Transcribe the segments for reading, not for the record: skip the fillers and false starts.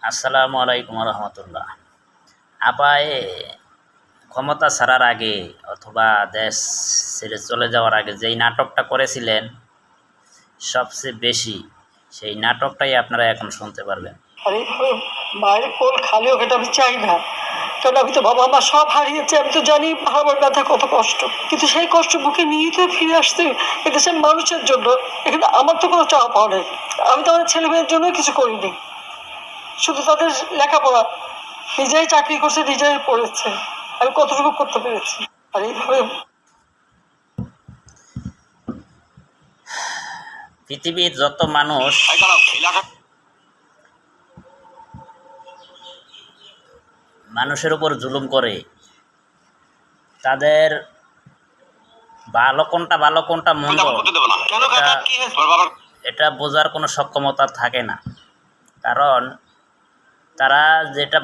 আসসালামু আলাইকুম রহমতুল্লাহ। আপায় ক্ষমতা ছাড়ার আগে অথবা দেশ ছেড়ে চলে যাওয়ার আগে যেই নাটকটা করেছিলেন সবচেয়ে বেশি, সেই নাটকটাই আপনারা এখন শুনতে পারবেন। আর এইভাবে মায়ের কোল খালি হোক এটা আমি চাই না, কারণ আমি তো বাবা মা সব হারিয়েছি। আমি তো জানি আমার ব্যথা কত কষ্ট, কিন্তু সেই কষ্ট বুকে নিয়ে তো ফিরে আসতে এদেশের মানুষের জন্য। এখানে আমার তো কোনো চাওয়া পাওয়া নেই। আমি তো আমার ছেলে মেয়ের জন্য কিছু করিনি, শুধু তাদের লেখাপড়া। নিজেই চাকরি করছে, নিজেই পড়েছে, আমি কতটুকু করতে পেরেছি। আর এইভাবে পৃথিবীর যত মানুষ মানুষের উপর জুলুম করে, তাদের ভালো কোনটা মন্দ এটা বোঝার কোনো সক্ষমতা থাকে না। কারণ তারা যেটা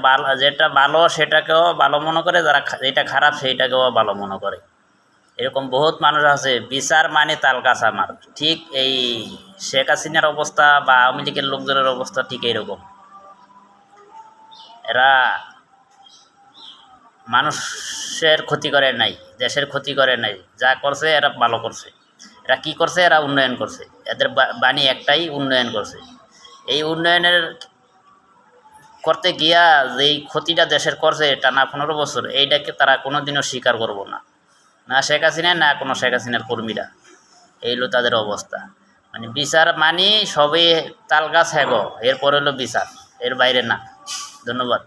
ভালো সেটাকেও ভালো মনে করে, যারা যেটা খারাপ সেইটাকেও ভালো মনে করে। এরকম বহুত মানুষ আছে, বিচার মানে তাল গাছ আমার। ঠিক এই শেখ হাসিনার অবস্থা বা আওয়ামী লীগের লোকজনের অবস্থা ঠিক এইরকম। এরা মানুষের ক্ষতি করে নাই, দেশের ক্ষতি করে নাই, যা করছে এরা ভালো করছে। এরা কি করছে? এরা উন্নয়ন করছে। এদের বাণী একটাই, উন্নয়ন করছে। এই উন্নয়নের করতে গিয়া যেই ক্ষতিটা দেশের করছে টানা 15 বছর, এইটাকে তারা কোনোদিনও স্বীকার করবো না, না শেখ হাসিনা না কোনো শেখ হাসিনার কর্মীরা। এই হলো তাদের অবস্থা। মানে বিচার মানি সবই তাল গাছ হ্যাগো, এরপর হলো বিচার, এর বাইরে না। ধন্যবাদ।